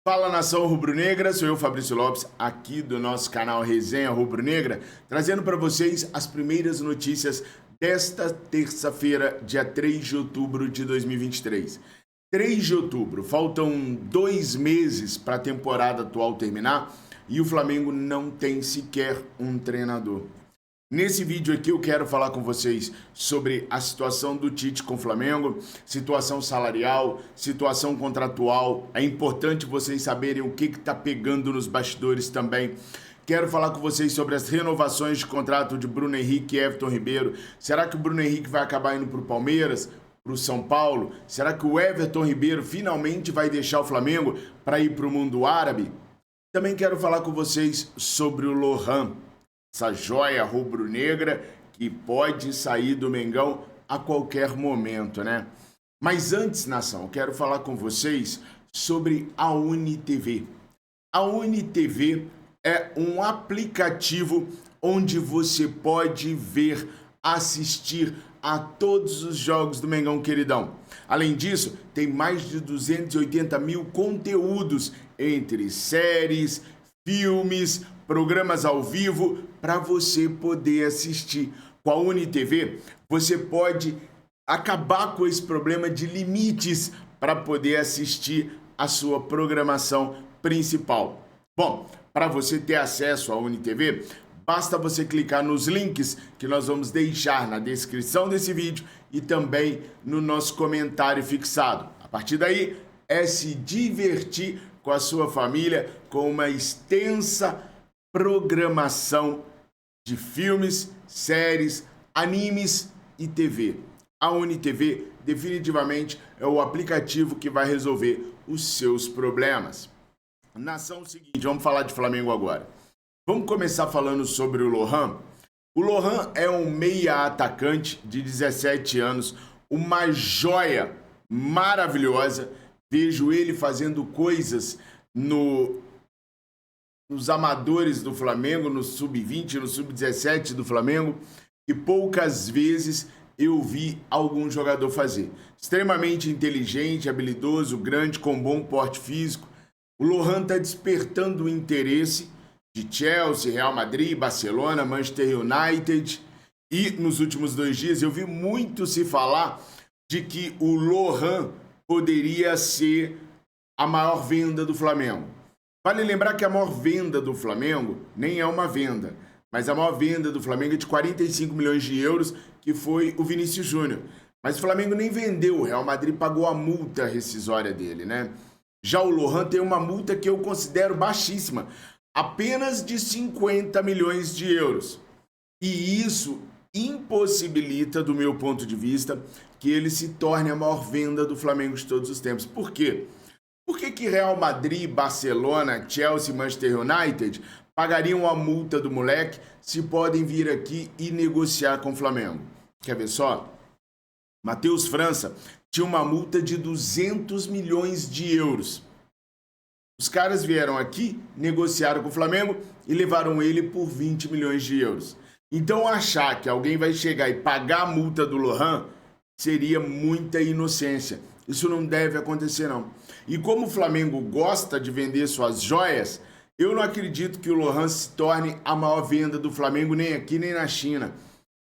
Fala, nação rubro-negra, sou eu, Fabrício Lopes, aqui do nosso canal Resenha Rubro-Negra, trazendo para vocês as primeiras notícias desta terça-feira, dia 3 de outubro de 2023. 3 de outubro, faltam 2 meses para a temporada atual terminar e o Flamengo não tem sequer um treinador. Nesse vídeo aqui eu quero falar com vocês sobre a situação do Tite com o Flamengo, situação salarial, situação contratual. É importante vocês saberem o que está pegando nos bastidores também. Quero falar com vocês sobre as renovações de contrato de Bruno Henrique e Everton Ribeiro. Será que o Bruno Henrique vai acabar indo para o Palmeiras, para o São Paulo? Será que o Everton Ribeiro finalmente vai deixar o Flamengo para ir para o mundo árabe? Também quero falar com vocês sobre o Lohan, essa joia rubro-negra que pode sair do Mengão a qualquer momento, né? Mas antes, nação, eu quero falar com vocês sobre a UniTV. A UniTV é um aplicativo onde você pode ver, assistir a todos os jogos do Mengão queridão. Além disso, tem mais de 280 mil conteúdos entre séries, filmes, programas ao vivo para você poder assistir. Com a UniTV, você pode acabar com esse problema de limites para poder assistir a sua programação principal. Bom, para você ter acesso à UniTV, basta você clicar nos links que nós vamos deixar na descrição desse vídeo e também no nosso comentário fixado. A partir daí, é se divertir com a sua família com uma extensa programação de filmes, séries, animes e TV. A UniTV definitivamente é o aplicativo que vai resolver os seus problemas. Nação, seguinte, vamos falar de Flamengo agora. Vamos começar falando sobre o Lohan. O Lohan é um meia atacante de 17 anos, uma joia maravilhosa. Vejo ele fazendo coisas nos amadores do Flamengo, no sub-20, no sub-17 do Flamengo, que poucas vezes eu vi algum jogador fazer. Extremamente inteligente, habilidoso, grande, com bom porte físico. O Lohan está despertando o interesse de Chelsea, Real Madrid, Barcelona, Manchester United. E nos últimos 2 dias eu vi muito se falar de que o Lohan poderia ser a maior venda do Flamengo. Vale lembrar que a maior venda do Flamengo nem é uma venda, mas a maior venda do Flamengo é de 45 milhões de euros, que foi o Vinícius Júnior. Mas o Flamengo nem vendeu, o Real Madrid pagou a multa rescisória dele, né? Já o Lohan tem uma multa que eu considero baixíssima, apenas de 50 milhões de euros. E isso impossibilita, do meu ponto de vista, que ele se torne a maior venda do Flamengo de todos os tempos. Por quê? Por que Real Madrid, Barcelona, Chelsea e Manchester United pagariam a multa do moleque se podem vir aqui e negociar com o Flamengo? Quer ver só? Matheus França tinha uma multa de 200 milhões de euros. Os caras vieram aqui, negociaram com o Flamengo e levaram ele por 20 milhões de euros. Então achar que alguém vai chegar e pagar a multa do Lohan seria muita inocência. Isso não deve acontecer, não. E como o Flamengo gosta de vender suas joias, eu não acredito que o Lohan se torne a maior venda do Flamengo, nem aqui nem na China.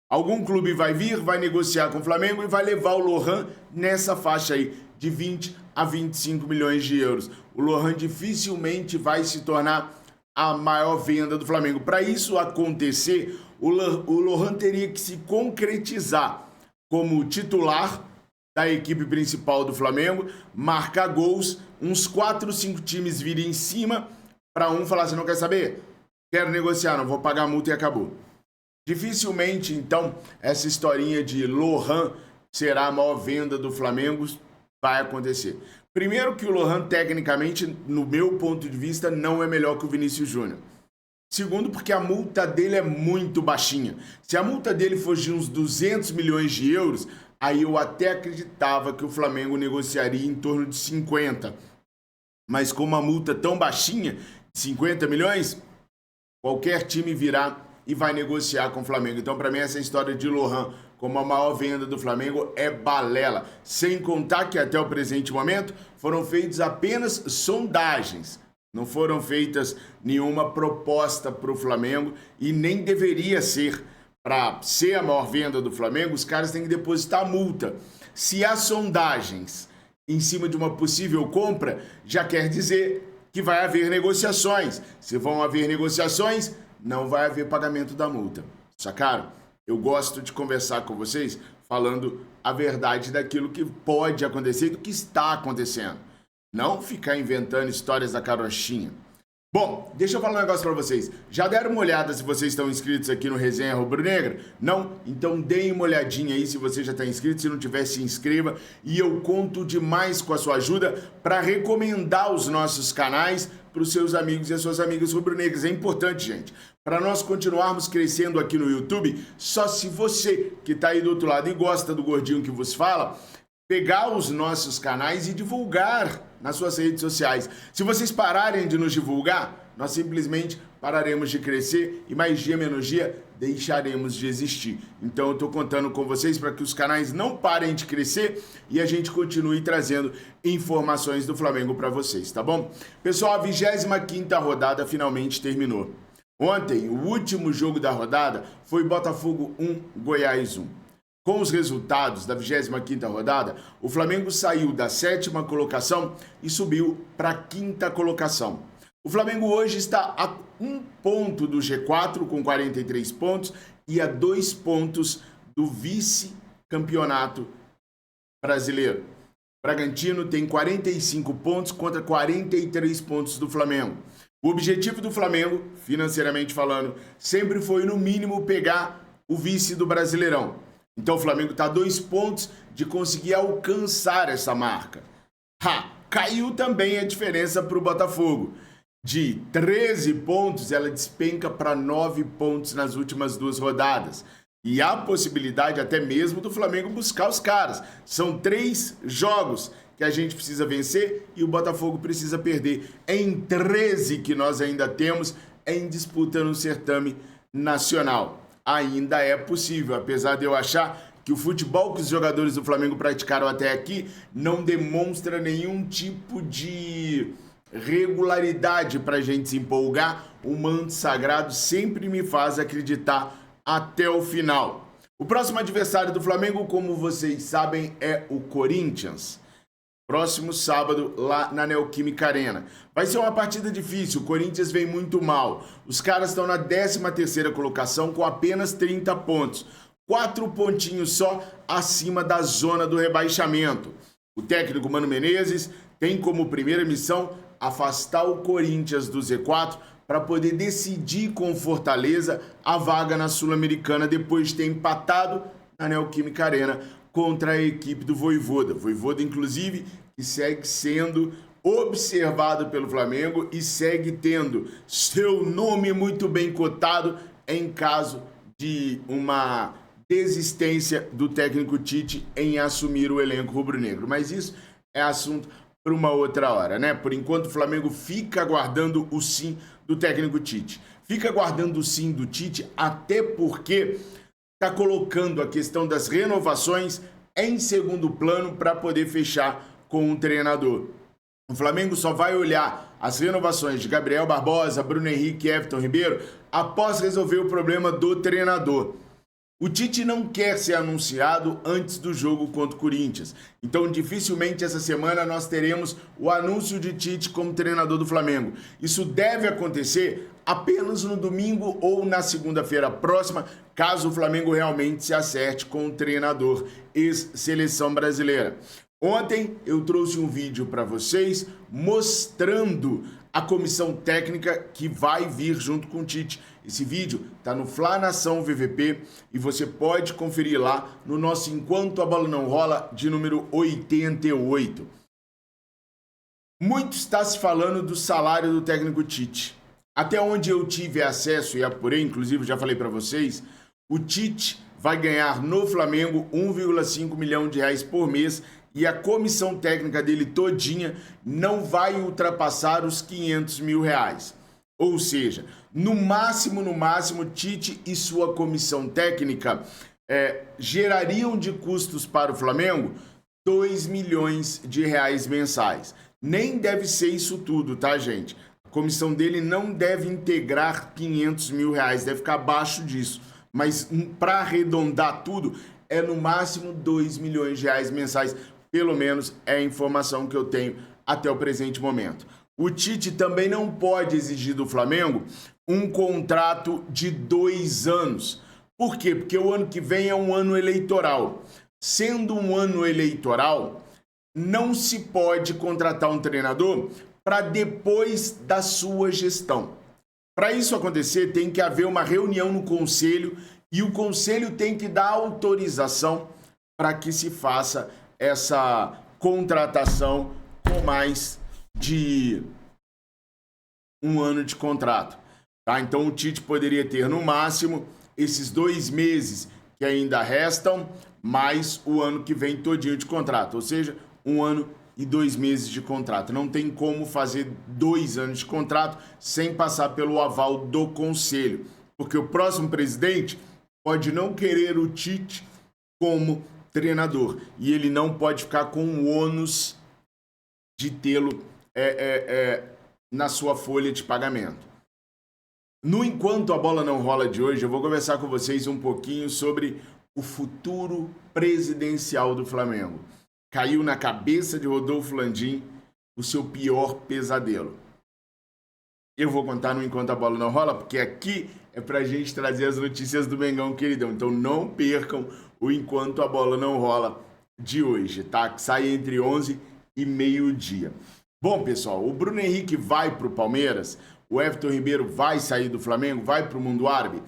Algum clube vai vir, vai negociar com o Flamengo e vai levar o Lohan nessa faixa aí, de 20 a 25 milhões de euros. O Lohan dificilmente vai se tornar a maior venda do Flamengo. Para isso acontecer, o Lohan teria que se concretizar como titular da equipe principal do Flamengo, marcar gols, uns 4, 5 times virem em cima para um falar assim, não quer saber? Quero negociar, não vou pagar a multa e acabou. Dificilmente, então, essa historinha de Lohan será a maior venda do Flamengo vai acontecer. Primeiro que o Lohan, tecnicamente, no meu ponto de vista, não é melhor que o Vinícius Júnior. Segundo, porque a multa dele é muito baixinha. Se a multa dele fosse de uns 200 milhões de euros, aí eu até acreditava que o Flamengo negociaria em torno de 50. Mas com uma multa tão baixinha, 50 milhões, qualquer time virá e vai negociar com o Flamengo. Então, para mim, essa história de Lohan como a maior venda do Flamengo é balela. Sem contar que até o presente momento foram feitas apenas sondagens. Não foram feitas nenhuma proposta para o Flamengo e nem deveria ser. Para ser a maior venda do Flamengo, os caras têm que depositar multa. Se há sondagens em cima de uma possível compra, já quer dizer que vai haver negociações. Se vão haver negociações, não vai haver pagamento da multa. Sacaram? Eu gosto de conversar com vocês falando a verdade daquilo que pode acontecer e do que está acontecendo. Não ficar inventando histórias da carochinha. Bom, deixa eu falar um negócio pra vocês. Já deram uma olhada se vocês estão inscritos aqui no Resenha Rubro-Negra? Não? Então deem uma olhadinha aí se você já está inscrito. Se não tiver, se inscreva. E eu conto demais com a sua ajuda para recomendar os nossos canais para os seus amigos e as suas amigas rubro-negras. É importante, gente. Para nós continuarmos crescendo aqui no YouTube, só se você que está aí do outro lado e gosta do gordinho que vos fala, pegar os nossos canais e divulgar nas suas redes sociais. Se vocês pararem de nos divulgar, nós simplesmente pararemos de crescer e mais dia menos dia deixaremos de existir. Então eu estou contando com vocês para que os canais não parem de crescer e a gente continue trazendo informações do Flamengo para vocês, tá bom? Pessoal, a 25ª rodada finalmente terminou. Ontem, o último jogo da rodada foi Botafogo 1, Goiás 1. Com os resultados da 25ª rodada, o Flamengo saiu da 7ª colocação e subiu para a 5ª colocação. O Flamengo hoje está a 1 ponto do G4 com 43 pontos e a 2 pontos do vice-campeonato brasileiro. Bragantino tem 45 pontos contra 43 pontos do Flamengo. O objetivo do Flamengo, financeiramente falando, sempre foi no mínimo pegar o vice do Brasileirão. Então o Flamengo está a 2 pontos de conseguir alcançar essa marca. Caiu também a diferença para o Botafogo. De 13 pontos, ela despenca para 9 pontos nas últimas 2 rodadas. E há possibilidade até mesmo do Flamengo buscar os caras. São 3 jogos que a gente precisa vencer e o Botafogo precisa perder. Em 13 que nós ainda temos em disputa no certame nacional. Ainda é possível, apesar de eu achar que o futebol que os jogadores do Flamengo praticaram até aqui não demonstra nenhum tipo de regularidade para a gente se empolgar. O manto sagrado sempre me faz acreditar até o final. O próximo adversário do Flamengo, como vocês sabem, é o Corinthians. Próximo sábado, lá na Neoquímica Arena. Vai ser uma partida difícil, o Corinthians vem muito mal. Os caras estão na 13ª colocação com apenas 30 pontos. 4 pontinhos só acima da zona do rebaixamento. O técnico Mano Menezes tem como primeira missão afastar o Corinthians do Z4 para poder decidir com Fortaleza a vaga na Sul-Americana depois de ter empatado na Neoquímica Arena contra a equipe do Vojvoda. Vojvoda, inclusive, que segue sendo observado pelo Flamengo e segue tendo seu nome muito bem cotado em caso de uma desistência do técnico Tite em assumir o elenco rubro-negro. Mas isso é assunto para uma outra hora, né? Por enquanto, o Flamengo fica aguardando o sim do técnico Tite. Fica aguardando o sim do Tite, até porque está colocando a questão das renovações em segundo plano para poder fechar com o treinador. O Flamengo só vai olhar as renovações de Gabriel Barbosa, Bruno Henrique e Everton Ribeiro após resolver o problema do treinador. O Tite não quer ser anunciado antes do jogo contra o Corinthians. Então, dificilmente essa semana nós teremos o anúncio de Tite como treinador do Flamengo. Isso deve acontecer apenas no domingo ou na segunda-feira próxima, caso o Flamengo realmente se acerte com o treinador ex-seleção brasileira. Ontem eu trouxe um vídeo para vocês mostrando a comissão técnica que vai vir junto com o Tite. Esse vídeo está no Fla Nação VVP e você pode conferir lá no nosso Enquanto a Bola Não Rola de número 88. Muito está se falando do salário do técnico Tite. Até onde eu tive acesso e apurei, inclusive já falei para vocês, o Tite vai ganhar no Flamengo 1,5 milhão de reais por mês e a comissão técnica dele todinha não vai ultrapassar os 500 mil reais. Ou seja, no máximo, Tite e sua comissão técnica gerariam de custos para o Flamengo 2 milhões de reais mensais. Nem deve ser isso tudo, tá, gente? A comissão dele não deve integrar 500 mil reais, deve ficar abaixo disso. Mas para arredondar tudo, é no máximo 2 milhões de reais mensais. Pelo menos é a informação que eu tenho até o presente momento. O Tite também não pode exigir do Flamengo um contrato de 2 anos. Por quê? Porque o ano que vem é um ano eleitoral. Sendo um ano eleitoral, não se pode contratar um treinador para depois da sua gestão. Para isso acontecer, tem que haver uma reunião no conselho e o conselho tem que dar autorização para que se faça essa contratação com mais de um ano de contrato. Tá? Então o Tite poderia ter no máximo esses 2 meses que ainda restam, mais o ano que vem todinho de contrato, ou seja, 1 ano e 2 meses de contrato. Não tem como fazer 2 anos de contrato sem passar pelo aval do conselho, porque o próximo presidente pode não querer o Tite como treinador e ele não pode ficar com o ônus de tê-lo na sua folha de pagamento. No Enquanto a Bola Não Rola de hoje, eu vou conversar com vocês um pouquinho sobre o futuro presidencial do Flamengo. Caiu na cabeça de Rodolfo Landim o seu pior pesadelo. Eu vou contar no Enquanto a Bola Não Rola, porque aqui é pra gente trazer as notícias do Mengão, queridão. Então não percam o Enquanto a Bola Não Rola de hoje, tá? Que sai entre 11 e meio-dia. Bom, pessoal, o Bruno Henrique vai pro Palmeiras, o Everton Ribeiro vai sair do Flamengo, vai pro mundo árabe?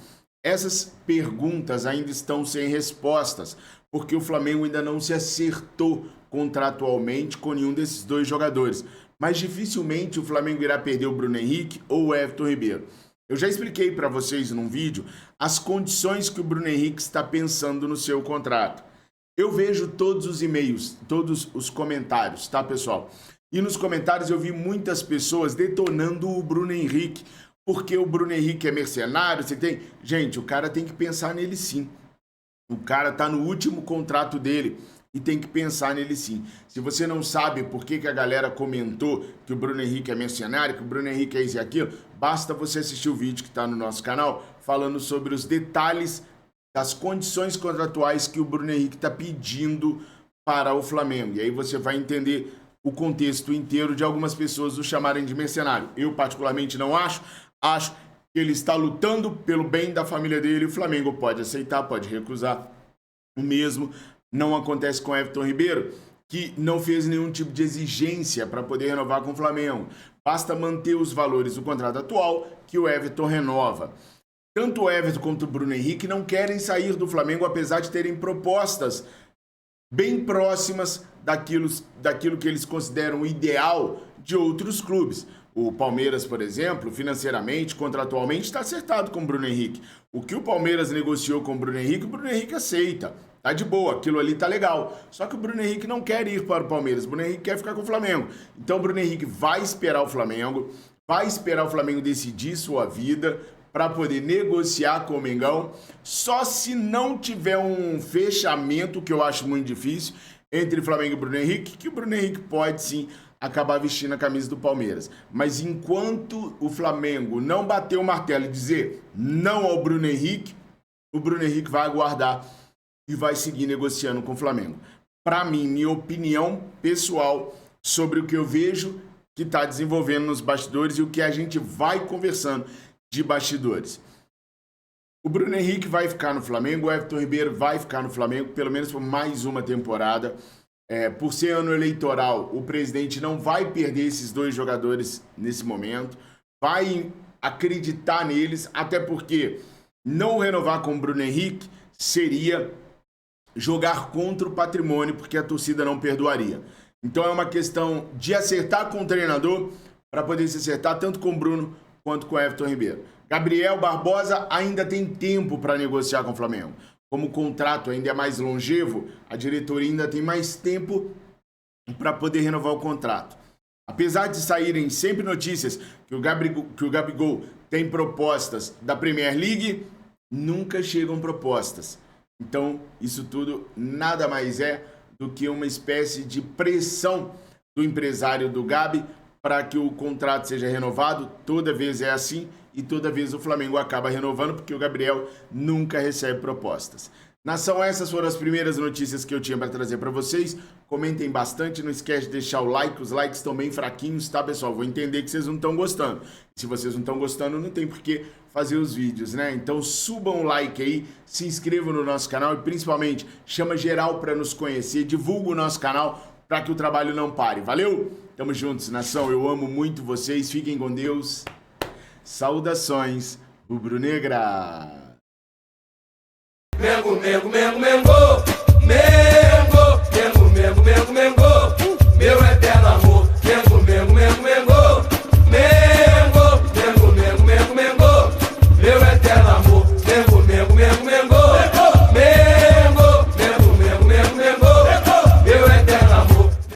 Essas perguntas ainda estão sem respostas, porque o Flamengo ainda não se acertou contratualmente com nenhum desses 2 jogadores. Mas dificilmente o Flamengo irá perder o Bruno Henrique ou o Everton Ribeiro. Eu já expliquei para vocês num vídeo as condições que o Bruno Henrique está pensando no seu contrato. Eu vejo todos os e-mails, todos os comentários, tá, pessoal? E nos comentários eu vi muitas pessoas detonando o Bruno Henrique, porque o Bruno Henrique é mercenário, você tem... Gente, o cara tem que pensar nele sim. O cara tá no último contrato dele e tem que pensar nele sim. Se você não sabe por que a galera comentou que o Bruno Henrique é mercenário, que o Bruno Henrique é isso e aquilo, basta você assistir o vídeo que está no nosso canal falando sobre os detalhes das condições contratuais que o Bruno Henrique está pedindo para o Flamengo. E aí você vai entender o contexto inteiro de algumas pessoas o chamarem de mercenário. Eu particularmente não acho que ele está lutando pelo bem da família dele. O Flamengo pode aceitar, pode recusar. O mesmo não acontece com Everton Ribeiro, que não fez nenhum tipo de exigência para poder renovar com o Flamengo. Basta manter os valores do contrato atual que o Everton renova. Tanto o Everton quanto o Bruno Henrique não querem sair do Flamengo, apesar de terem propostas bem próximas daquilo que eles consideram ideal de outros clubes. O Palmeiras, por exemplo, financeiramente, contratualmente, está acertado com o Bruno Henrique. O que o Palmeiras negociou com o Bruno Henrique aceita. Tá de boa, aquilo ali tá legal. Só que o Bruno Henrique não quer ir para o Palmeiras. O Bruno Henrique quer ficar com o Flamengo. Então o Bruno Henrique vai esperar o Flamengo, decidir sua vida para poder negociar com o Mengão. Só se não tiver um fechamento, que eu acho muito difícil, entre Flamengo e Bruno Henrique, que o Bruno Henrique pode sim acabar vestindo a camisa do Palmeiras. Mas enquanto o Flamengo não bater o martelo e dizer não ao Bruno Henrique, o Bruno Henrique vai aguardar e vai seguir negociando com o Flamengo. Para mim, minha opinião pessoal sobre o que eu vejo que está desenvolvendo nos bastidores e o que a gente vai conversando de bastidores. O Bruno Henrique vai ficar no Flamengo, o Everton Ribeiro vai ficar no Flamengo, pelo menos por mais uma temporada. Por ser ano eleitoral, o presidente não vai perder esses 2 jogadores nesse momento, vai acreditar neles, até porque não renovar com o Bruno Henrique seria jogar contra o patrimônio, porque a torcida não perdoaria. Então é uma questão de acertar com o treinador para poder se acertar tanto com o Bruno quanto com o Everton Ribeiro. Gabriel Barbosa ainda tem tempo para negociar com o Flamengo. Como o contrato ainda é mais longevo, a diretoria ainda tem mais tempo para poder renovar o contrato. Apesar de saírem sempre notícias que o Gabigol tem propostas da Premier League, nunca chegam propostas. Então, isso tudo nada mais é do que uma espécie de pressão do empresário do Gabi para que o contrato seja renovado. Toda vez é assim e toda vez o Flamengo acaba renovando porque o Gabriel nunca recebe propostas. Nação, essas foram as primeiras notícias que eu tinha para trazer para vocês. Comentem bastante, não esquece de deixar o like. Os likes estão bem fraquinhos, tá, pessoal? Vou entender que vocês não estão gostando. Se vocês não estão gostando, não tem por que fazer os vídeos, né? Então subam o like aí, se inscrevam no nosso canal e principalmente chama geral para nos conhecer, divulga o nosso canal para que o trabalho não pare. Valeu? Tamo juntos, nação. Eu amo muito vocês. Fiquem com Deus. Saudações rubro-negra. Mengo, Mengo, Mengo, Mengo, Mengo, Mengo, Mengo, Mengo, Mengo.